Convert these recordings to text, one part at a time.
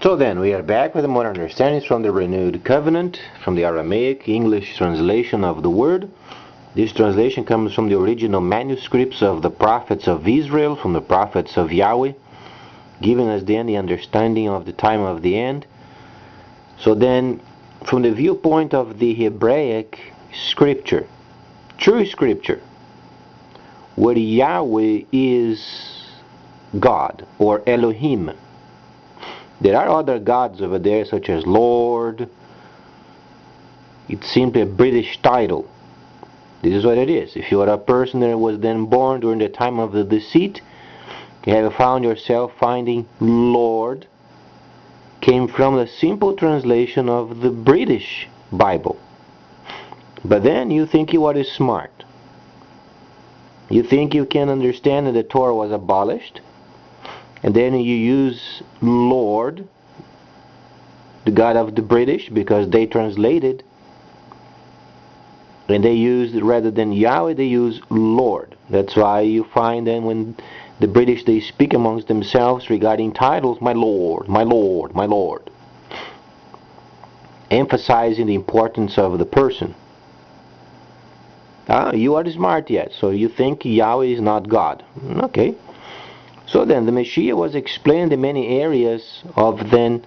So then, we are back with more understandings from the Renewed Covenant, from the Aramaic English translation of the word. This translation comes from the original manuscripts of the prophets of Israel, from the prophets of Yahweh, giving us then the understanding of the time of the end. So then, from the viewpoint of the Hebraic scripture, true scripture, where Yahweh is God, or Elohim. There are other gods over there, such as Lord. It's simply a British title. This is what it is. If you are a person that was then born during the time of the deceit, you have found yourself finding Lord, came from the simple translation of the British Bible. But then you think you are smart. You think you can understand that the Torah was abolished, and then you use Lord, the God of the British, because they translated, and they used, rather than Yahweh, they use Lord. That's why you find then when the British, they speak amongst themselves regarding titles, my Lord, my Lord, my Lord, emphasizing the importance of the person. You are smart yet, so you think Yahweh is not God. Okay. So then the Messiah was explained in many areas of then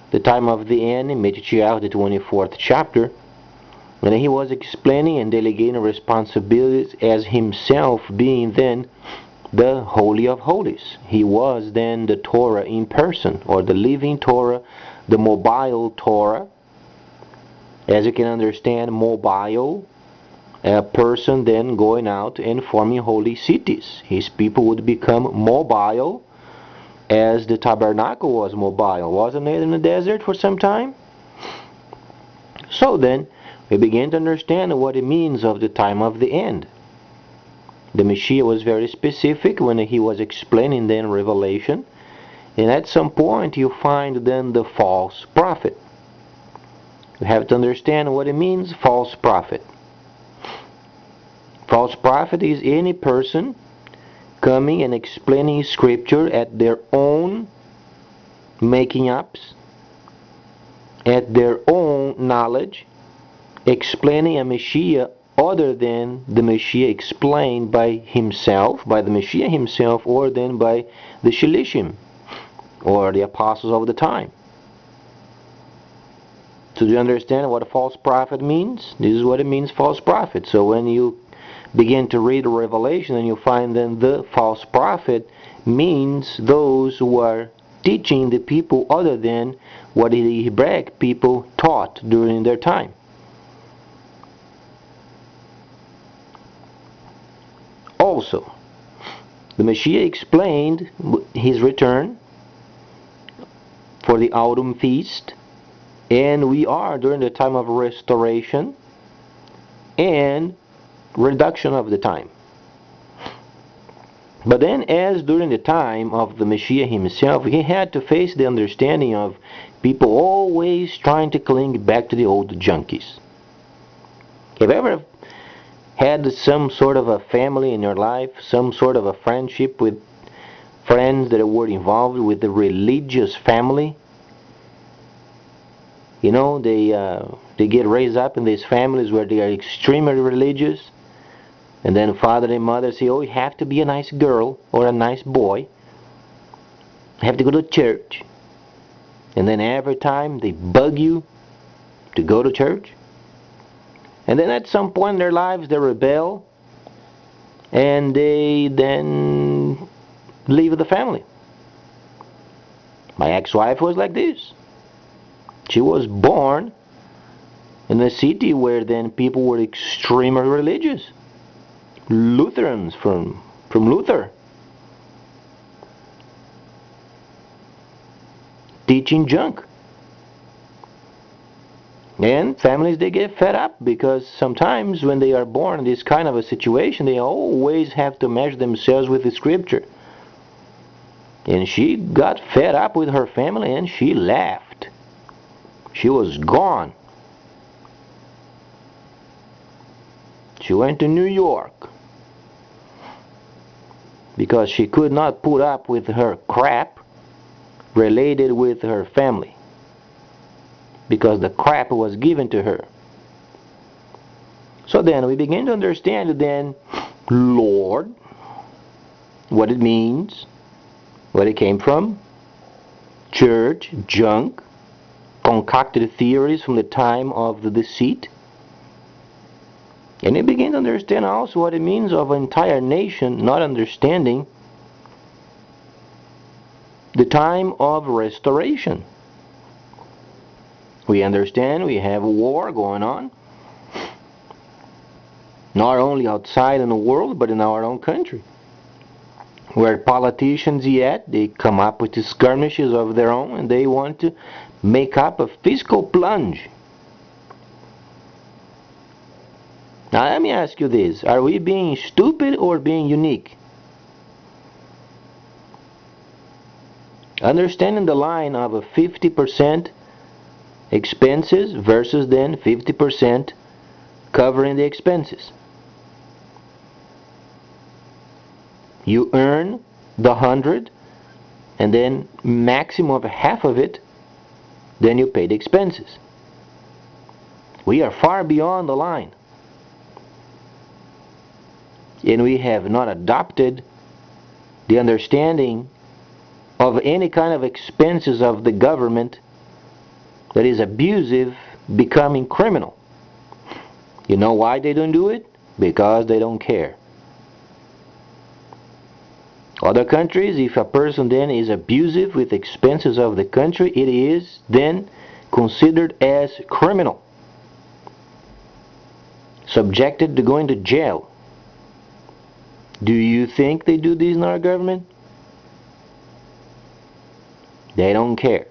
the time of the end in Mashiyach, the 24th chapter, and he was explaining and delegating responsibilities as himself being then the Holy of Holies. He was then the Torah in person, or the living Torah, the mobile Torah. As you can understand, mobile, a person then going out and forming holy cities. His people would become mobile, as the tabernacle was mobile, wasn't it, in the desert for some time? So then, we begin to understand what it means of the time of the end. The Messiah was very specific when he was explaining then Revelation, and at some point you find then the false prophet. You have to understand what it means, false prophet. False prophet is any person coming and explaining scripture at their own making ups, at their own knowledge, explaining a Messiah other than the Messiah explained by himself, by the Messiah himself, or then by the Shilishim, or the apostles of the time. So do you understand what a false prophet means? This is what it means, false prophet. So when you begin to read Revelation, and you find then the false prophet means those who are teaching the people other than what the Hebraic people taught during their time. Also, the Messiah explained his return for the autumn feast, and we are during the time of restoration and reduction of the time. But then, as during the time of the Messiah himself, he had to face the understanding of people always trying to cling back to the old junkies. Have you ever had some sort of a family in your life, some sort of a friendship with friends that were involved with the religious family? You know, they get raised up in these families where they are extremely religious. And then father and mother say, oh, you have to be a nice girl or a nice boy. You have to go to church. And then every time they bug you to go to church. And then at some point in their lives they rebel. And they then leave the family. My ex-wife was like this. She was born in a city where then people were extremely religious. Lutherans from Luther, teaching junk. And families, they get fed up because sometimes when they are born in this kind of a situation, they always have to measure themselves with the scripture. And she got fed up with her family and she left. She was gone. She went to New York because she could not put up with her crap. related with her family, because the crap was given to her. So then we begin to understand then, Lord, what it means, where it came from, church, junk, concocted theories from the time of the deceit. And we begin to understand also what it means of an entire nation not understanding the time of restoration. We understand we have a war going on, not only outside in the world, but in our own country, where politicians yet, they come up with the skirmishes of their own, and they want to make up a fiscal plunge. Now let me ask you this, are we being stupid or being unique? Understanding the line of a 50% expenses versus then 50% covering the expenses. You earn the 100 and then maximum of half of it, then you pay the expenses. We are far beyond the line. And we have not adopted the understanding of any kind of expenses of the government that is abusive becoming criminal. You know why they don't do it? Because they don't care. Other countries, if a person then is abusive with expenses of the country, it is then considered as criminal, subjected to going to jail. Do you think they do this in our government? They don't care.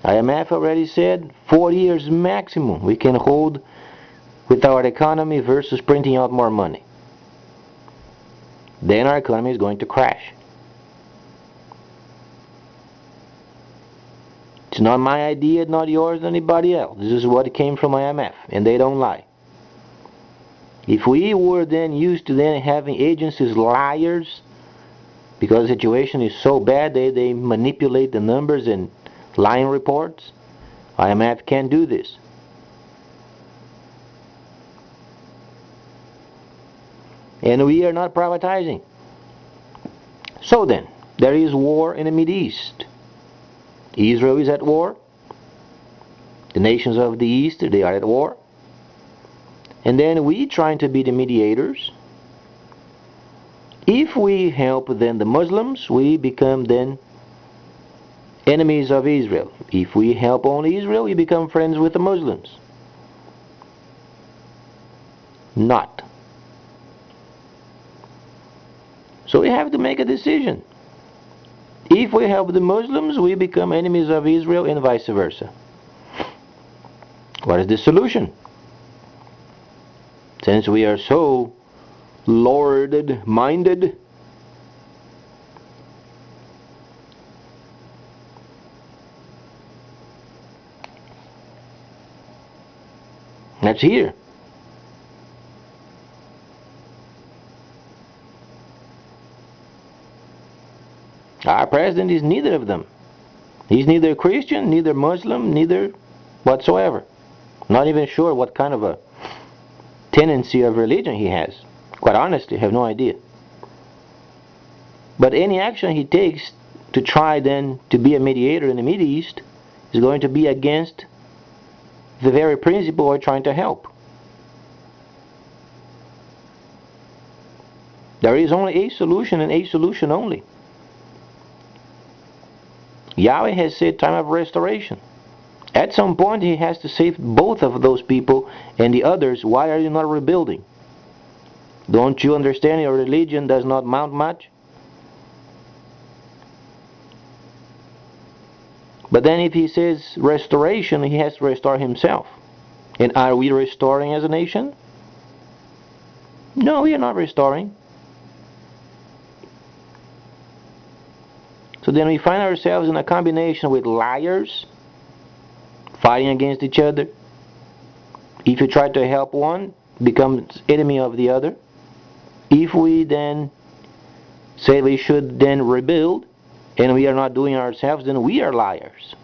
IMF already said 4 years maximum we can hold with our economy versus printing out more money. Then our economy is going to crash. It's not my idea, not yours, anybody else. This is what came from IMF, and they don't lie. If we were then used to then having agencies liars, because the situation is so bad, they manipulate the numbers and lying reports, IMF can't do this. And we are not privatizing. So then, there is war in the Middle East. Israel is at war. The nations of the East, they are at war. And then we trying to be the mediators. If we help then the Muslims, we become then enemies of Israel. If we help only Israel, we become friends with the Muslims. Not. So we have to make a decision. If we help the Muslims, we become enemies of Israel and vice versa. What is the solution? Since we are so Lord-minded, that's here. Our president is neither of them. He's neither Christian, neither Muslim, neither whatsoever. Not even sure what kind of a tendency of religion he has. Quite honestly, I have no idea. But any action he takes to try then to be a mediator in the Middle East is going to be against the very principle we're trying to help. There is only a solution and a solution only. Yahweh has said time of restoration. At some point he has to save both of those people, and the others, why are you not rebuilding? Don't you understand your religion does not mount much? But then if he says restoration, he has to restore himself. And are we restoring as a nation? No, we are not restoring. So then we find ourselves in a combination with liars, fighting against each other. If you try to help one, becomes enemy of the other. If we then say we should then rebuild, and we are not doing it ourselves, then we are liars.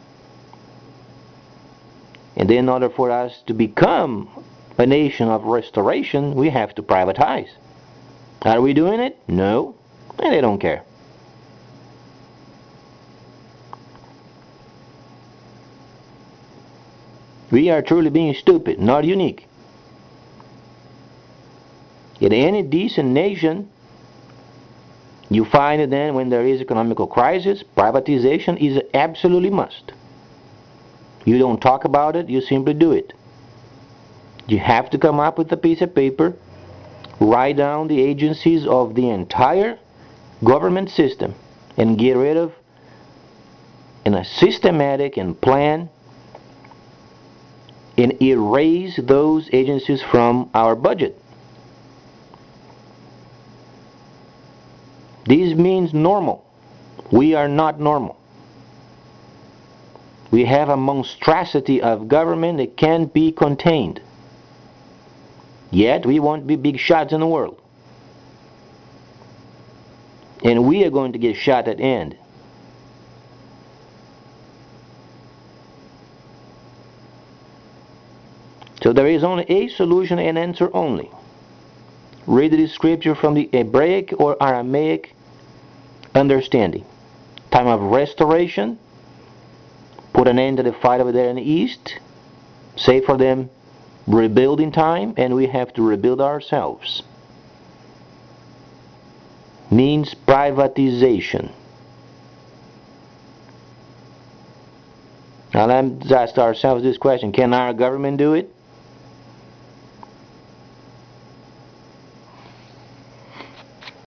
And then in order for us to become a nation of restoration, we have to privatize. Are we doing it? No. And they don't care. We are truly being stupid, not unique. In any decent nation, you find it then when there is economical crisis, privatization is absolutely must. You don't talk about it, you simply do it. You have to come up with a piece of paper, write down the agencies of the entire government system, and get rid of in a systematic and plan and erase those agencies from our budget. This means normal. We are not normal. We have a monstrosity of government that can't be contained. Yet we want to be big shots in the world. And we are going to get shot at the end. So there is only a solution and answer only. Read the scripture from the Hebraic or Aramaic understanding. Time of restoration. Put an end to the fight over there in the east. Say for them rebuilding time, and we have to rebuild ourselves. Means privatization. Now let's ask ourselves this question: can our government do it?